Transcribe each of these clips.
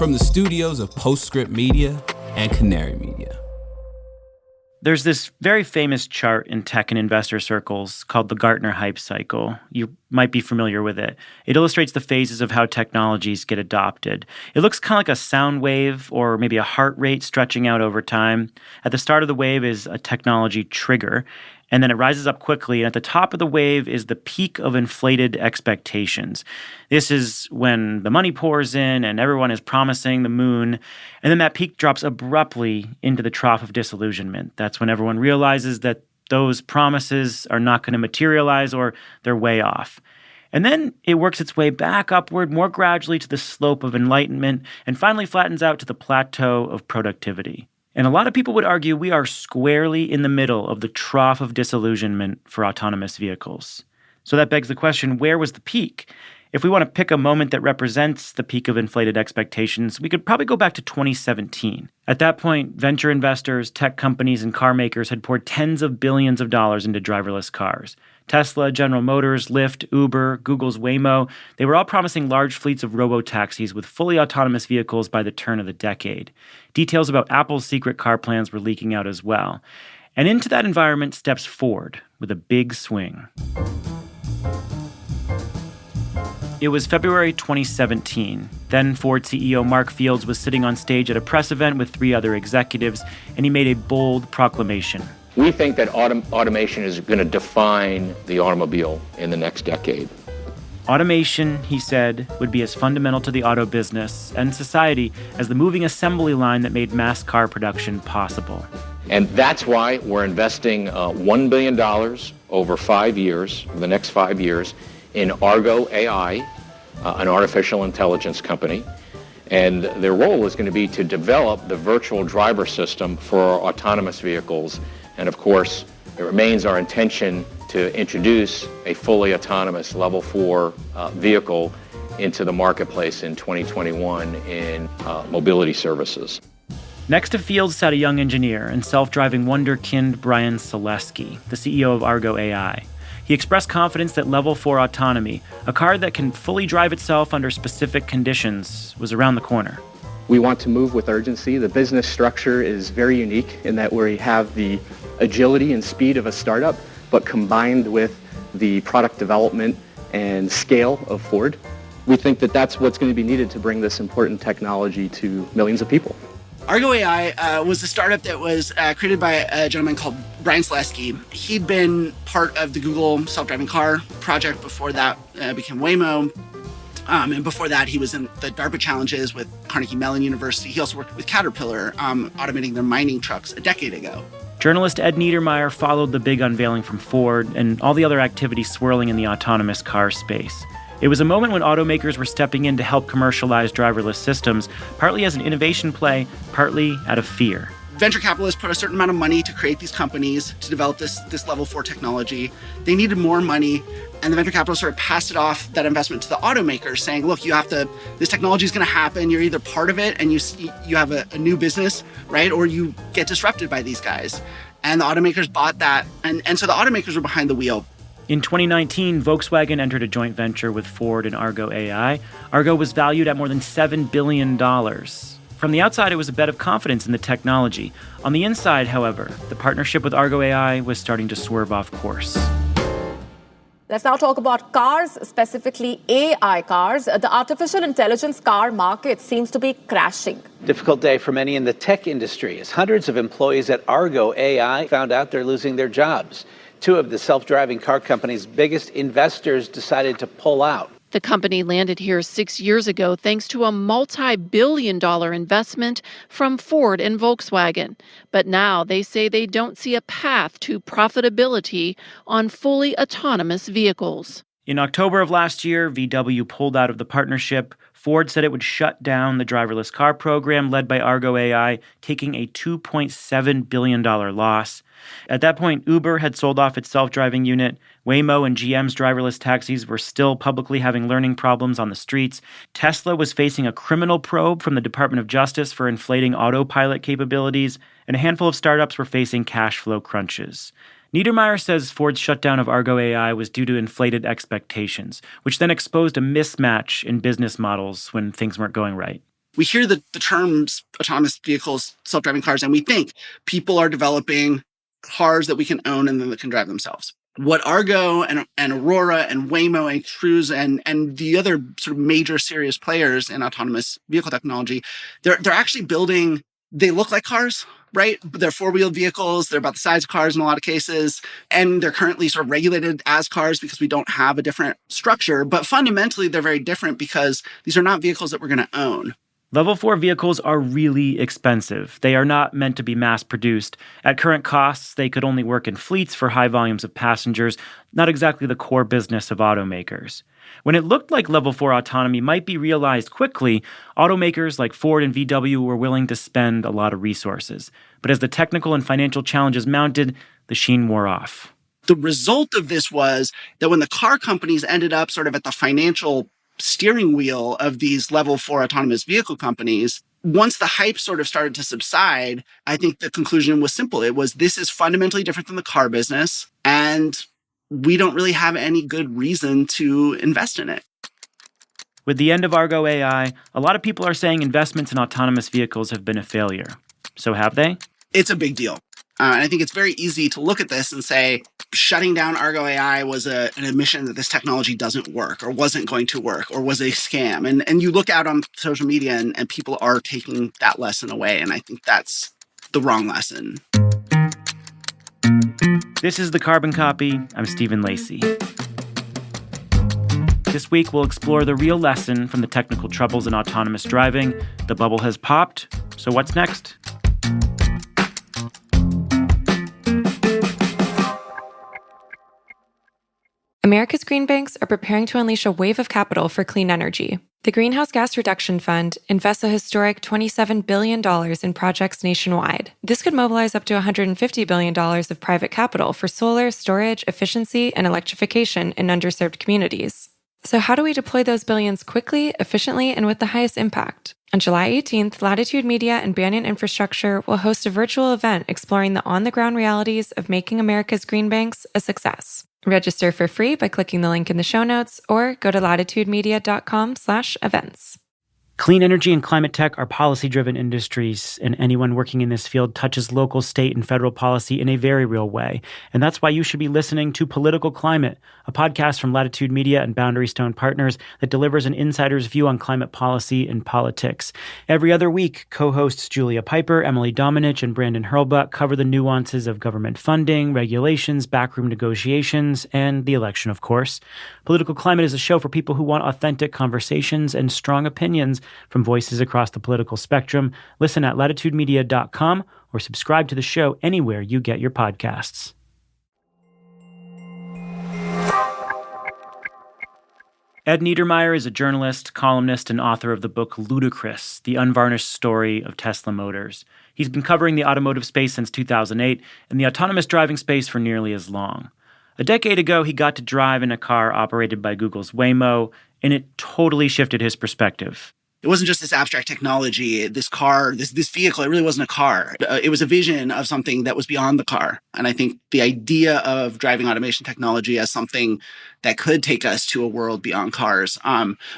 from the studios of Postscript Media and Canary Media. There's this very famous chart in tech and investor circles called the Gartner Hype Cycle. You might be familiar with it. It illustrates the phases of how technologies get adopted. It looks kind of like a sound wave or maybe a heart rate stretching out over time. At the start of the wave is a technology trigger, and then it rises up quickly. And at the top of the wave is the peak of inflated expectations. This is when the money pours in and everyone is promising the moon. And then that peak drops abruptly into the trough of disillusionment. That's when everyone realizes that those promises are not going to materialize or they're way off. And then it works its way back upward more gradually to the slope of enlightenment and finally flattens out to the plateau of productivity. And a lot of people would argue we are squarely in the middle of the trough of disillusionment for autonomous vehicles. So that begs the question, where was the peak? If we want to pick a moment that represents the peak of inflated expectations, we could probably go back to 2017. At that point, venture investors, tech companies, and car makers had poured tens of billions of dollars into driverless cars. Tesla, General Motors, Lyft, Uber, Google's Waymo, they were all promising large fleets of robotaxis with fully autonomous vehicles by the turn of the decade. Details about Apple's secret car plans were leaking out as well. And into that environment steps Ford with a big swing. It was February 2017. Then Ford CEO Mark Fields was sitting on stage at a press event with 3 other executives, and he made a bold proclamation. We think that automation is going to define the automobile in the next decade. Automation, he said, would be as fundamental to the auto business and society as the moving assembly line that made mass car production possible. And that's why we're investing $1 billion over 5 years, the next 5 years, in Argo AI, an artificial intelligence company. And their role is going to be to develop the virtual driver system for autonomous vehicles. And of course, it remains our intention to introduce a fully autonomous level 4 vehicle into the marketplace in 2021 in mobility services. Next to Fields sat a young engineer and self-driving wonderkind Brian Selesky, the CEO of Argo AI. He expressed confidence that level 4 autonomy, a car that can fully drive itself under specific conditions, was around the corner. We want to move with urgency. The business structure is very unique in that we have the agility and speed of a startup, but combined with the product development and scale of Ford. We think that that's what's going to be needed to bring this important technology to millions of people. Argo AI was a startup that was created by a gentleman called Brian Selesky. He'd been part of the Google self-driving car project. Before that became Waymo. And before that, he was in the DARPA challenges with Carnegie Mellon University. He also worked with Caterpillar, automating their mining trucks a decade ago. Journalist Ed Niedermeyer followed the big unveiling from Ford and all the other activity swirling in the autonomous car space. It was a moment when automakers were stepping in to help commercialize driverless systems, partly as an innovation play, partly out of fear. Venture capitalists put a certain amount of money to create these companies, to develop this level 4 technology. They needed more money, and the venture capitalists sort of passed it off, that investment, to the automakers, saying, look, this technology is going to happen, you're either part of it and you have a new business, right, or you get disrupted by these guys. And the automakers bought that, and so the automakers were behind the wheel. In 2019, Volkswagen entered a joint venture with Ford and Argo AI. Argo was valued at more than $7 billion. From the outside, it was a bet of confidence in the technology. On the inside, however, the partnership with Argo AI was starting to swerve off course. Let's now talk about cars, specifically AI cars. The artificial intelligence car market seems to be crashing. Difficult day for many in the tech industry as hundreds of employees at Argo AI found out they're losing their jobs. 2 of the self-driving car company's biggest investors decided to pull out. The company landed here 6 years ago thanks to a multi-billion-dollar investment from Ford and Volkswagen. But now they say they don't see a path to profitability on fully autonomous vehicles. In October of last year, VW pulled out of the partnership. Ford said it would shut down the driverless car program led by Argo AI, taking a $2.7 billion loss. At that point, Uber had sold off its self-driving unit. Waymo and GM's driverless taxis were still publicly having learning problems on the streets. Tesla was facing a criminal probe from the Department of Justice for inflating autopilot capabilities, and a handful of startups were facing cash flow crunches. Niedermeyer says Ford's shutdown of Argo AI was due to inflated expectations, which then exposed a mismatch in business models when things weren't going right. We hear the terms autonomous vehicles, self-driving cars, and we think people are developing cars that we can own and then that can drive themselves. What Argo and Aurora and Waymo and Cruise and the other sort of major serious players in autonomous vehicle technology, they're actually building, they look like cars, right? They're four-wheeled vehicles. They're about the size of cars in a lot of cases. And they're currently sort of regulated as cars because we don't have a different structure. But fundamentally, they're very different because these are not vehicles that we're going to own. Level 4 vehicles are really expensive. They are not meant to be mass-produced. At current costs, they could only work in fleets for high volumes of passengers, not exactly the core business of automakers. When it looked like Level 4 autonomy might be realized quickly, automakers like Ford and VW were willing to spend a lot of resources. But as the technical and financial challenges mounted, the sheen wore off. The result of this was that when the car companies ended up sort of at the financial steering wheel of these level 4 autonomous vehicle companies, once the hype sort of started to subside, I think the conclusion was simple. It was, this is fundamentally different than the car business, and we don't really have any good reason to invest in it. With the end of Argo AI, a lot of people are saying investments in autonomous vehicles have been a failure. So have they? It's a big deal. And I think it's very easy to look at this and say, shutting down Argo AI was an admission that this technology doesn't work or wasn't going to work or was a scam. And you look out on social media and people are taking that lesson away. And I think that's the wrong lesson. This is The Carbon Copy. I'm Stephen Lacey. This week, we'll explore the real lesson from the technical troubles in autonomous driving. The bubble has popped. So what's next? America's green banks are preparing to unleash a wave of capital for clean energy. The Greenhouse Gas Reduction Fund invests a historic $27 billion in projects nationwide. This could mobilize up to $150 billion of private capital for solar, storage, efficiency, and electrification in underserved communities. So how do we deploy those billions quickly, efficiently, and with the highest impact? On July 18th, Latitude Media and Banyan Infrastructure will host a virtual event exploring the on-the-ground realities of making America's green banks a success. Register for free by clicking the link in the show notes or go to latitudemedia.com/events. Clean energy and climate tech are policy-driven industries, and anyone working in this field touches local, state, and federal policy in a very real way. And that's why you should be listening to Political Climate, a podcast from Latitude Media and Boundary Stone Partners that delivers an insider's view on climate policy and politics. Every other week, co-hosts Julia Piper, Emily Domenech, and Brandon Hurlbut cover the nuances of government funding, regulations, backroom negotiations, and the election, of course. Political Climate is a show for people who want authentic conversations and strong opinions from voices across the political spectrum. Listen at latitudemedia.com or subscribe to the show anywhere you get your podcasts. Ed Niedermeyer is a journalist, columnist, and author of the book Ludicrous, The Unvarnished Story of Tesla Motors. He's been covering the automotive space since 2008 and the autonomous driving space for nearly as long. A decade ago, he got to drive in a car operated by Google's Waymo, and it totally shifted his perspective. It wasn't just this abstract technology, this car, this vehicle. It really wasn't a car. It was a vision of something that was beyond the car. And I think the idea of driving automation technology as something that could take us to a world beyond cars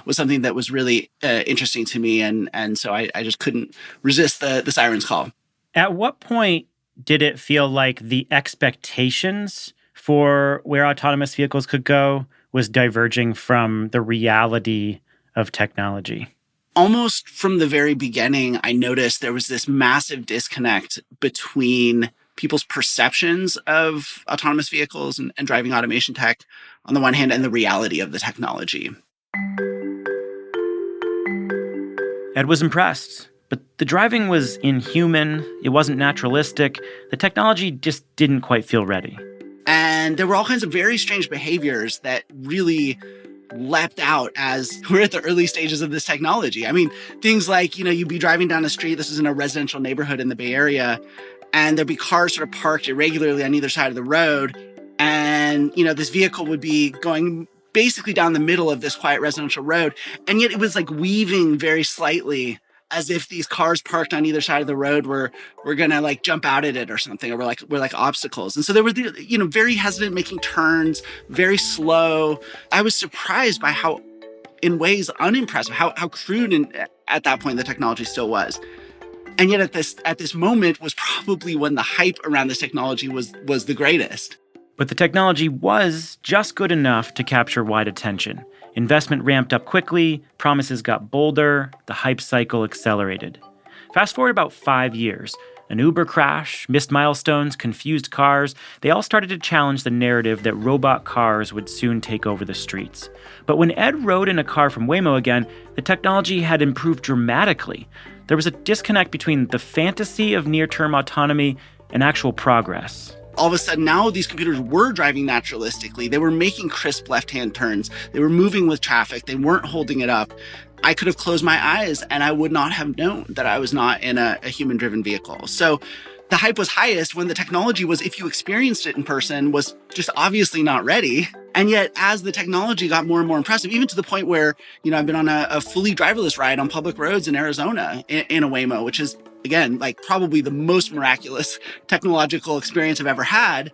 was something that was really interesting to me. And so I just couldn't resist the siren's call. At what point did it feel like the expectations for where autonomous vehicles could go was diverging from the reality of technology? Almost from the very beginning, I noticed there was this massive disconnect between people's perceptions of autonomous vehicles and driving automation tech on the one hand and the reality of the technology. Ed was impressed, but the driving was inhuman, it wasn't naturalistic, the technology just didn't quite feel ready. And there were all kinds of very strange behaviors that really leapt out as we're at the early stages of this technology. I mean, things like, you'd be driving down a street, this is in a residential neighborhood in the Bay Area, and there'd be cars sort of parked irregularly on either side of the road. And, this vehicle would be going basically down the middle of this quiet residential road. And yet it was like weaving very slightly as if these cars parked on either side of the road were gonna like jump out at it or something, or we're like obstacles. And so there were very hesitant, making turns, very slow. I was surprised by how in ways unimpressive, how crude at that point the technology still was. And yet at this moment was probably when the hype around this technology was the greatest. But the technology was just good enough to capture wide attention. Investment ramped up quickly, promises got bolder, the hype cycle accelerated. Fast forward about 5 years. An Uber crash, missed milestones, confused cars, they all started to challenge the narrative that robot cars would soon take over the streets. But when Ed rode in a car from Waymo again, the technology had improved dramatically. There was a disconnect between the fantasy of near-term autonomy and actual progress. All of a sudden, now these computers were driving naturalistically. They were making crisp left-hand turns. They were moving with traffic. They weren't holding it up. I could have closed my eyes and I would not have known that I was not in a human-driven vehicle. So the hype was highest when the technology was, if you experienced it in person, was just obviously not ready. And yet, as the technology got more and more impressive, even to the point where, I've been on a fully driverless ride on public roads in Arizona in a Waymo, which is, again, like probably the most miraculous technological experience I've ever had.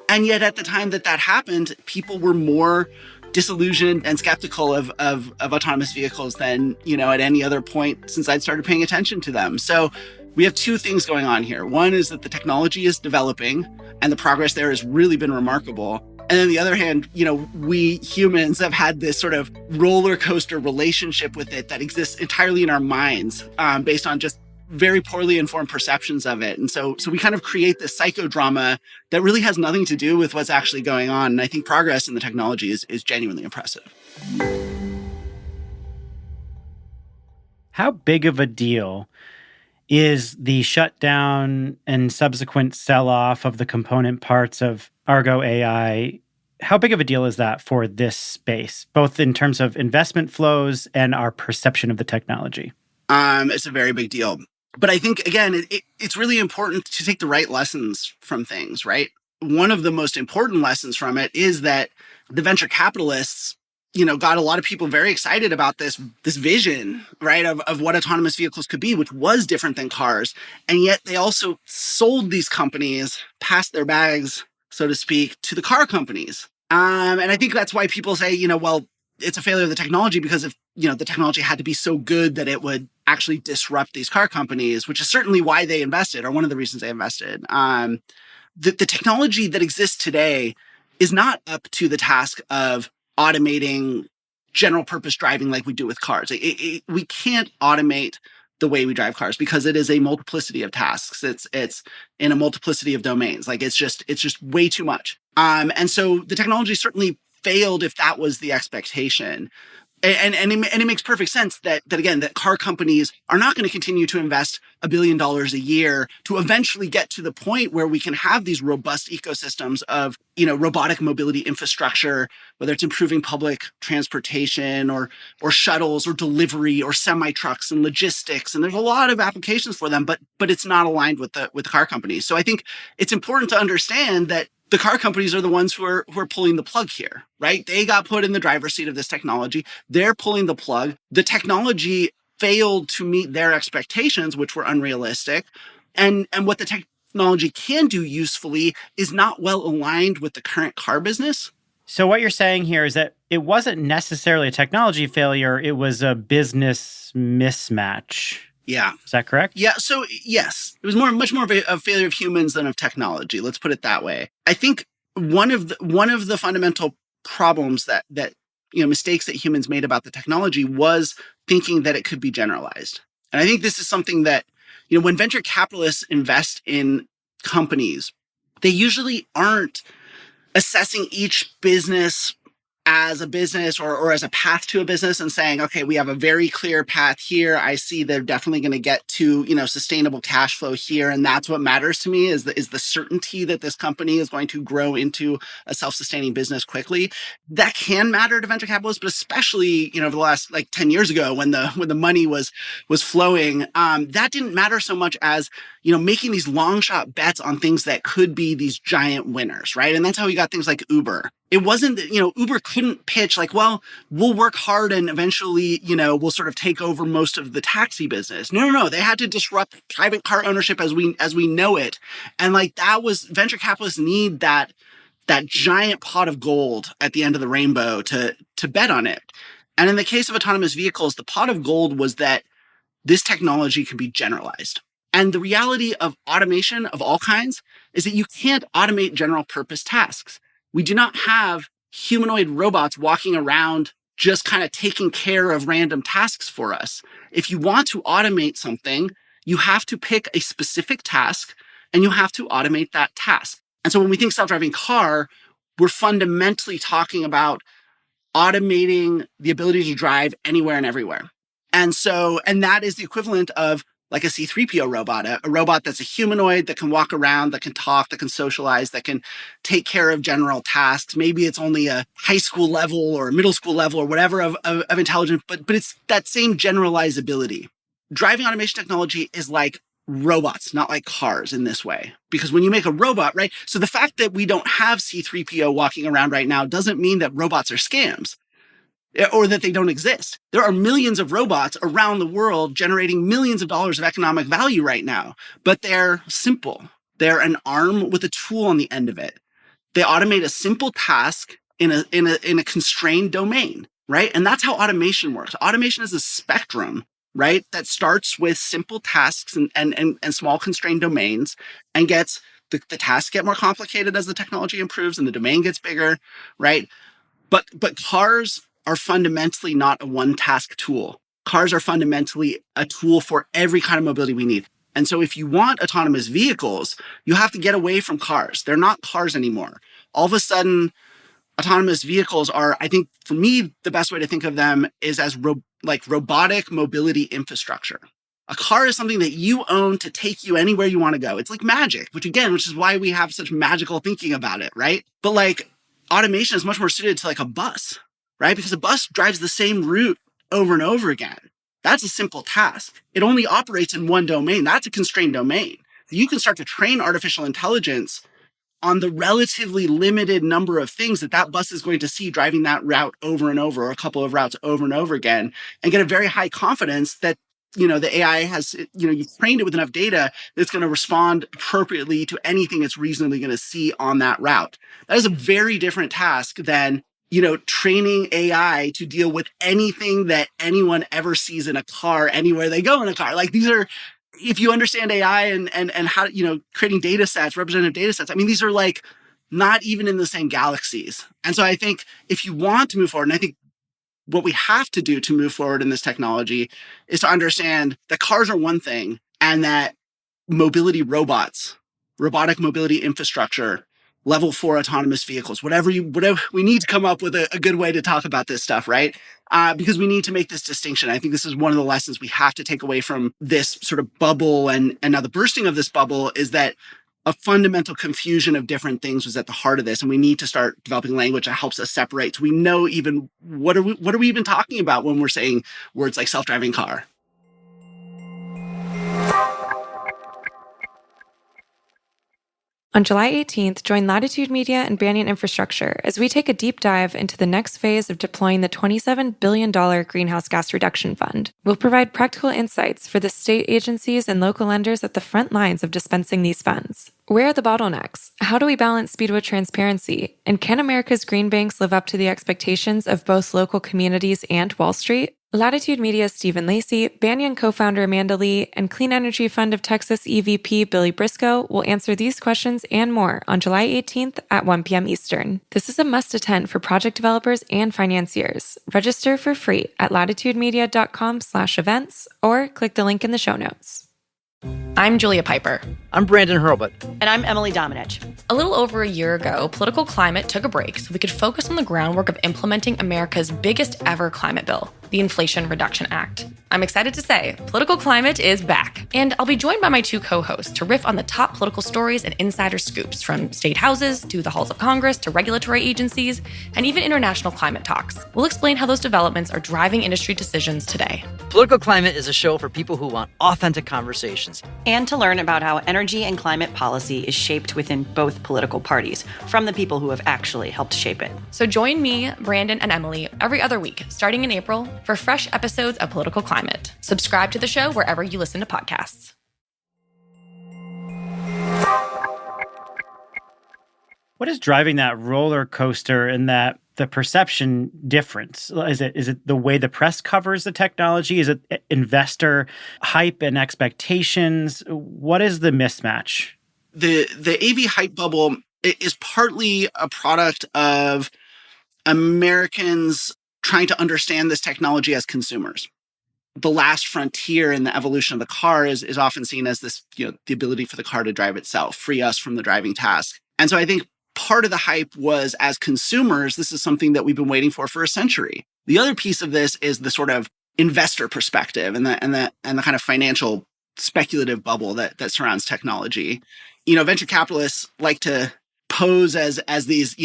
And yet at the time that happened, people were more disillusioned and skeptical of autonomous vehicles than, at any other point since I'd started paying attention to them. So we have two things going on here. One is that the technology is developing and the progress there has really been remarkable. And then the other hand, we humans have had this sort of roller coaster relationship with it that exists entirely in our minds, based on just very poorly informed perceptions of it. And so we kind of create this psychodrama that really has nothing to do with what's actually going on. And I think progress in the technology is genuinely impressive. How big of a deal is the shutdown and subsequent sell-off of the component parts of Argo AI? How big of a deal is that for this space, both in terms of investment flows and our perception of the technology? It's a very big deal. But I think, again, it's really important to take the right lessons from things, right? One of the most important lessons from it is that the venture capitalists, got a lot of people very excited about this vision, right, of what autonomous vehicles could be, which was different than cars. And yet they also sold these companies, passed their bags, so to speak, to the car companies. And I think that's why people say, well, it's a failure of the technology because if, the technology had to be so good that it would actually disrupt these car companies, which is certainly why they invested, or one of the reasons they invested. The technology that exists today is not up to the task of automating general purpose driving like we do with cars. We can't automate the way we drive cars because it is a multiplicity of tasks. It's in a multiplicity of domains. Like it's just way too much. And so the technology certainly failed if that was the expectation. And it makes perfect sense that again, that car companies are not going to continue to invest $1 billion a year to eventually get to the point where we can have these robust ecosystems of, robotic mobility infrastructure, whether it's improving public transportation or shuttles or delivery or semi-trucks and logistics. And there's a lot of applications for them, but it's not aligned with the car companies. So I think it's important to understand that the car companies are the ones who are pulling the plug here, right? They got put in the driver's seat of this technology. They're pulling the plug. The technology failed to meet their expectations, which were unrealistic. And what the technology can do usefully is not well aligned with the current car business. So what you're saying here is that it wasn't necessarily a technology failure. It was a business mismatch. Yeah. Is that correct? Yeah. So yes, it was much more of a failure of humans than of technology. Let's put it that way. I think one of the fundamental problems that mistakes that humans made about the technology was thinking that it could be generalized. And I think this is something that, when venture capitalists invest in companies, they usually aren't assessing each business as a business or as a path to a business and saying, okay, we have a very clear path here. I see they're definitely going to get to, sustainable cash flow here. And that's what matters to me is the certainty that this company is going to grow into a self-sustaining business quickly. That can matter to venture capitalists, but especially, over the last 10 years ago when the money was flowing, that didn't matter so much as, making these long shot bets on things that could be these giant winners, right? And that's how we got things like Uber. It wasn't that, Uber couldn't pitch well, we'll work hard and eventually, we'll sort of take over most of the taxi business. No. They had to disrupt private car ownership as we know it. And that was venture capitalists need that giant pot of gold at the end of the rainbow to bet on it. And in the case of autonomous vehicles, the pot of gold was that this technology can be generalized. And the reality of automation of all kinds is that you can't automate general purpose tasks. We do not have humanoid robots walking around just kind of taking care of random tasks for us. If you want to automate something, you have to pick a specific task and you have to automate that task. And so when we think self-driving car, we're fundamentally talking about automating the ability to drive anywhere and everywhere. And that is the equivalent of like a C3PO robot, a robot that's a humanoid that can walk around, that can talk, that can socialize, that can take care of general tasks. Maybe it's only a high school level or a middle school level or whatever of intelligence, but it's that same generalizability. Driving automation technology is like robots, not like cars in this way. Because when you make a robot, right? So the fact that we don't have C3PO walking around right now doesn't mean that robots are scams or that they don't exist. There are millions of robots around the world generating millions of dollars of economic value right now, but they're simple. They're an arm with a tool on the end of it. They automate a simple task in a constrained domain, right? And that's how automation works. Automation is a spectrum, right? That starts with simple tasks and small constrained domains and gets the tasks get more complicated as the technology improves and the domain gets bigger, right? But cars are fundamentally not a one-task tool. Cars are fundamentally a tool for every kind of mobility we need. And so if you want autonomous vehicles, you have to get away from cars. They're not cars anymore. All of a sudden, autonomous vehicles are, I think, for me, the best way to think of them is as robotic mobility infrastructure. A car is something that you own to take you anywhere you want to go. It's like magic, which is why we have such magical thinking about it, right? But like automation is much more suited to like a bus, right? Because a bus drives the same route over and over again. That's a simple task. It only operates in one domain. That's a constrained domain. You can start to train artificial intelligence on the relatively limited number of things that bus is going to see driving that route over and over, or a couple of routes over and over again, and get a very high confidence that, the AI has, you've trained it with enough data that's going to respond appropriately to anything it's reasonably going to see on that route. That is a very different task than training AI to deal with anything that anyone ever sees in a car, anywhere they go in a car. Like these are, if you understand AI and how, creating data sets, representative data sets, I mean, these are like not even in the same galaxies. And so I think if you want to move forward, and I think what we have to do to move forward in this technology is to understand that cars are one thing and that mobility robots, robotic mobility infrastructure, level 4 autonomous vehicles, whatever we need to come up with a good way to talk about this stuff, right? Because we need to make this distinction. I think this is one of the lessons we have to take away from this sort of bubble. And now the bursting of this bubble is that a fundamental confusion of different things was at the heart of this. And we need to start developing language that helps us separate. So we know even what are we even talking about when we're saying words like self-driving car. On July 18th, join Latitude Media and Banyan Infrastructure as we take a deep dive into the next phase of deploying the $27 billion Greenhouse Gas Reduction Fund. We'll provide practical insights for the state agencies and local lenders at the front lines of dispensing these funds. Where are the bottlenecks? How do we balance speed with transparency? And can America's green banks live up to the expectations of both local communities and Wall Street? Latitude Media's Stephen Lacey, Banyan co-founder Amanda Lee, and Clean Energy Fund of Texas EVP Billy Briscoe will answer these questions and more on July 18th at 1 p.m. Eastern. This is a must-attend for project developers and financiers. Register for free at latitudemedia.com/events or click the link in the show notes. I'm Julia Piper. I'm Brandon Hurlbut. And I'm Emily Domenech. A little over a year ago, political climate took a break so we could focus on the groundwork of implementing America's biggest ever climate bill, the Inflation Reduction Act. I'm excited to say, political climate is back. And I'll be joined by my two co-hosts to riff on the top political stories and insider scoops, from state houses to the halls of Congress to regulatory agencies and even international climate talks. We'll explain how those developments are driving industry decisions today. Political Climate is a show for people who want authentic conversations. And to learn about how energy and climate policy is shaped within both political parties, from the people who have actually helped shape it. So join me, Brandon, and Emily every other week, starting in April, for fresh episodes of Political Climate. Subscribe to the show wherever you listen to podcasts. What is driving that roller coaster and that the perception difference? Is it the way the press covers the technology? Is it investor hype and expectations? What is the mismatch? The AV hype bubble is partly a product of Americans trying to understand this technology as consumers. The last frontier in the evolution of the car is often seen as this, the ability for the car to drive itself, free us from the driving task. And so I think part of the hype was, as consumers, this is something that we've been waiting for a century. The other piece of this is the sort of investor perspective and the kind of financial speculative bubble that surrounds technology. Venture capitalists like to pose as these,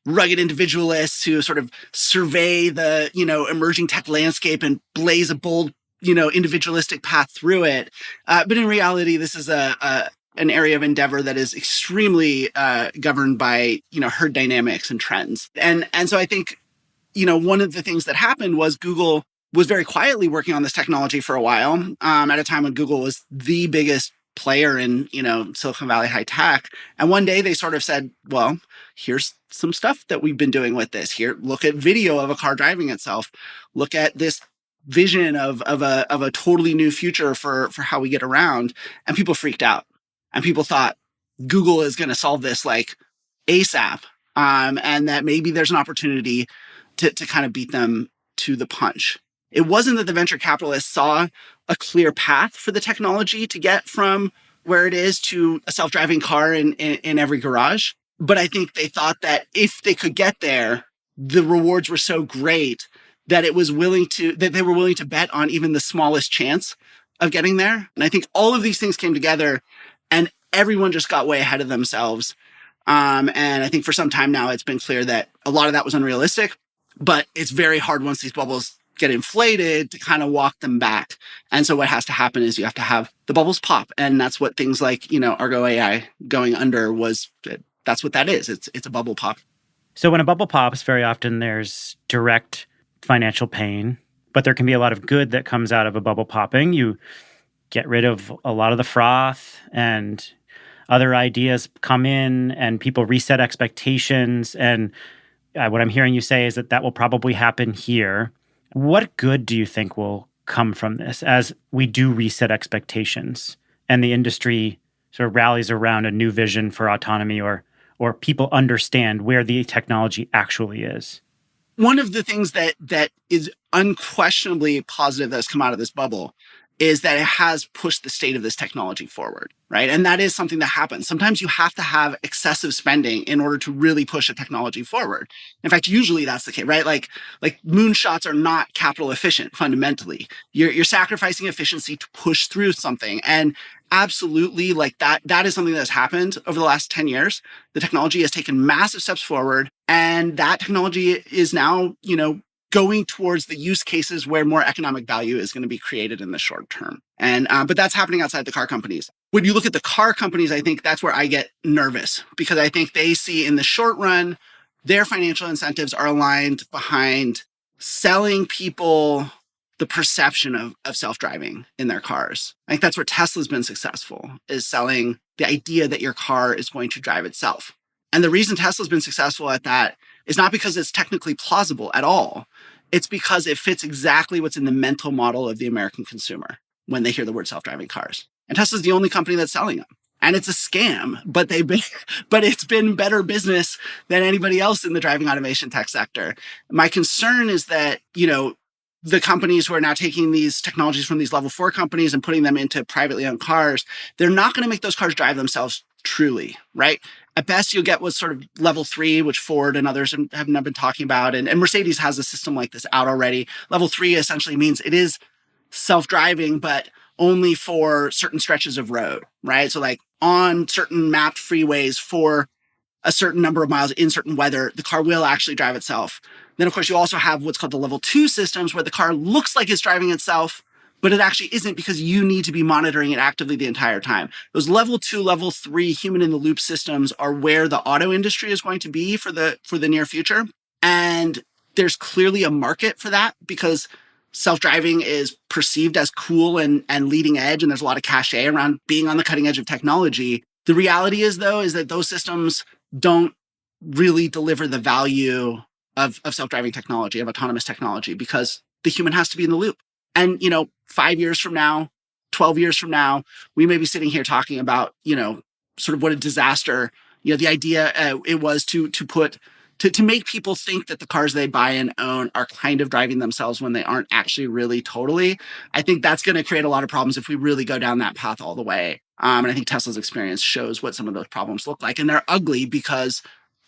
rugged individualists who sort of survey the, emerging tech landscape and blaze a bold, individualistic path through it. But in reality, this is an area of endeavor that is extremely governed by, herd dynamics and trends. And so I think, one of the things that happened was Google was very quietly working on this technology for a while, at a time when Google was the biggest player in, Silicon Valley high tech. And one day they sort of said, well, here's some stuff that we've been doing with this. Here, look at video of a car driving itself. Look at this vision of a totally new future for how we get around. And people freaked out. And people thought Google is going to solve this like ASAP. And that maybe there's an opportunity to kind of beat them to the punch. It wasn't that the venture capitalists saw a clear path for the technology to get from where it is to a self-driving car in every garage. But I think they thought that if they could get there, the rewards were so great that they were willing to bet on even the smallest chance of getting there. And I think all of these things came together and everyone just got way ahead of themselves. And I think for some time now, it's been clear that a lot of that was unrealistic, but it's very hard once these bubbles get inflated to kind of walk them back. And so what has to happen is you have to have the bubbles pop. And that's what things like, Argo AI going under that's what that is. It's a bubble pop. So when a bubble pops, very often there's direct financial pain, but there can be a lot of good that comes out of a bubble popping. You get rid of a lot of the froth and other ideas come in and people reset expectations. And what I'm hearing you say is that will probably happen here. What good do you think will come from this as we do reset expectations and the industry sort of rallies around a new vision for autonomy or people understand where the technology actually is? One of the things that is unquestionably positive that has come out of this bubble is that it has pushed the state of this technology forward, right? And that is something that happens. Sometimes you have to have excessive spending in order to really push a technology forward. In fact, usually that's the case, right? Like moonshots are not capital efficient fundamentally. You're sacrificing efficiency to push through something. And absolutely, like that is something that has happened over the last 10 years. The technology has taken massive steps forward, and that technology is now, going towards the use cases where more economic value is going to be created in the short term. And but that's happening outside the car companies. When you look at the car companies, I think that's where I get nervous, because I think they see in the short run, their financial incentives are aligned behind selling people the perception of self-driving in their cars. I think that's where Tesla's been successful, is selling the idea that your car is going to drive itself. And the reason Tesla's been successful at that is not because it's technically plausible at all. It's because it fits exactly what's in the mental model of the American consumer when they hear the word self-driving cars. And Tesla's the only company that's selling them. And it's a scam, but it's been better business than anybody else in the driving automation tech sector. My concern is that, the companies who are now taking these technologies from these level 4 companies and putting them into privately owned cars, they're not going to make those cars drive themselves truly, right? At best, you'll get what's sort of level 3, which Ford and others have been talking about. And Mercedes has a system like this out already. Level 3 essentially means it is self-driving, but only for certain stretches of road, right? So like on certain mapped freeways for a certain number of miles in certain weather, the car will actually drive itself. Then, of course, you also have what's called the level 2 systems, where the car looks like it's driving itself, but it actually isn't, because you need to be monitoring it actively the entire time. Those level 2, level 3 human-in-the-loop systems are where the auto industry is going to be for the near future. And there's clearly a market for that, because self-driving is perceived as cool and leading edge, and there's a lot of cachet around being on the cutting edge of technology. The reality is, though, is that those systems don't really deliver the value of self-driving technology, of autonomous technology, because the human has to be in the loop. And, 5 years from now, 12 years from now, we may be sitting here talking about, sort of what a disaster, the idea it was to make people think that the cars they buy and own are kind of driving themselves when they aren't actually really totally. I think that's going to create a lot of problems if we really go down that path all the way. And I think Tesla's experience shows what some of those problems look like. And they're ugly because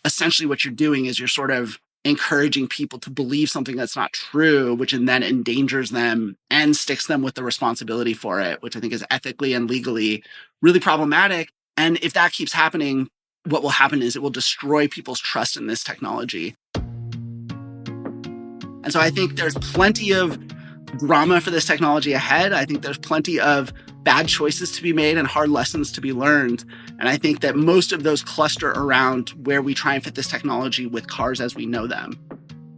essentially what you're doing is you're sort of encouraging people to believe something that's not true, which then endangers them and sticks them with the responsibility for it, which I think is ethically and legally really problematic. And if that keeps happening, what will happen is it will destroy people's trust in this technology. And so I think there's plenty of drama for this technology ahead. I think there's plenty of bad choices to be made and hard lessons to be learned. And I think that most of those cluster around where we try and fit this technology with cars as we know them.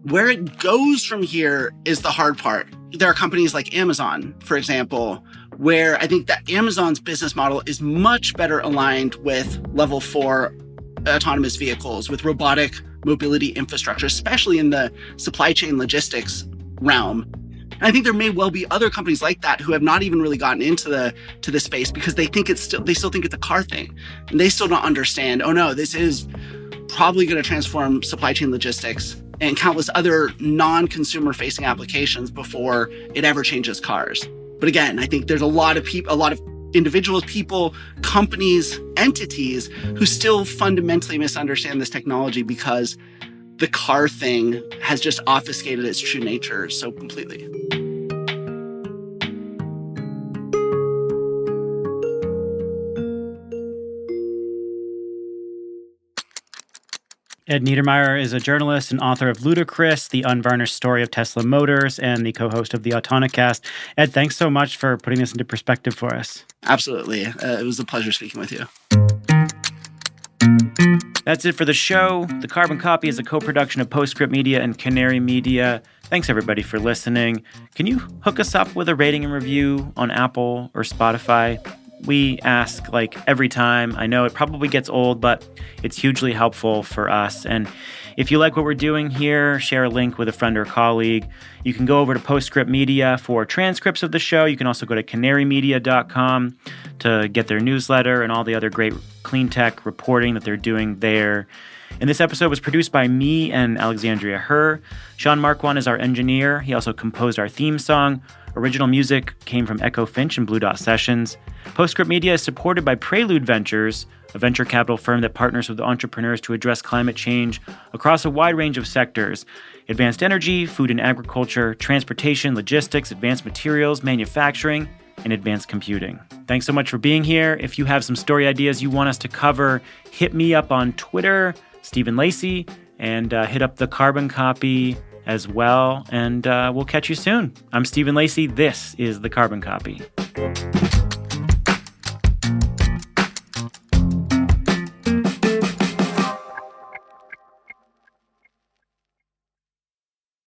Where it goes from here is the hard part. There are companies like Amazon, for example, where I think that Amazon's business model is much better aligned with level 4 autonomous vehicles, with robotic mobility infrastructure, especially in the supply chain logistics realm. And I think there may well be other companies like that who have not even really gotten into the space because they still think it's a car thing. And they still don't understand, oh no, this is probably going to transform supply chain logistics and countless other non-consumer facing applications before it ever changes cars. But again, I think there's a lot of individuals, people, companies, entities who still fundamentally misunderstand this technology because the car thing has just obfuscated its true nature so completely. Ed Niedermeyer is a journalist and author of Ludicrous, the unvarnished story of Tesla Motors, and the co-host of the Autonocast. Ed, thanks so much for putting this into perspective for us. Absolutely. It was a pleasure speaking with you. That's it for the show. The Carbon Copy is a co-production of Postscript Media and Canary Media. Thanks, everybody, for listening. Can you hook us up with a rating and review on Apple or Spotify? We ask every time. I know it probably gets old, but it's hugely helpful for us. And if you like what we're doing here, share a link with a friend or colleague. You can go over to Postscript Media for transcripts of the show. You can also go to canarymedia.com to get their newsletter and all the other great clean tech reporting that they're doing there. And this episode was produced by me and Alexandria Herr. Sean Marquand is our engineer. He also composed our theme song. Original music came from Echo Finch and Blue Dot Sessions. Postscript Media is supported by Prelude Ventures, a venture capital firm that partners with entrepreneurs to address climate change across a wide range of sectors: advanced energy, food and agriculture, transportation, logistics, advanced materials, manufacturing, and advanced computing. Thanks so much for being here. If you have some story ideas you want us to cover, hit me up on Twitter, Stephen Lacey, and hit up the Carbon Copy as well. And we'll catch you soon. I'm Stephen Lacey. This is the Carbon Copy.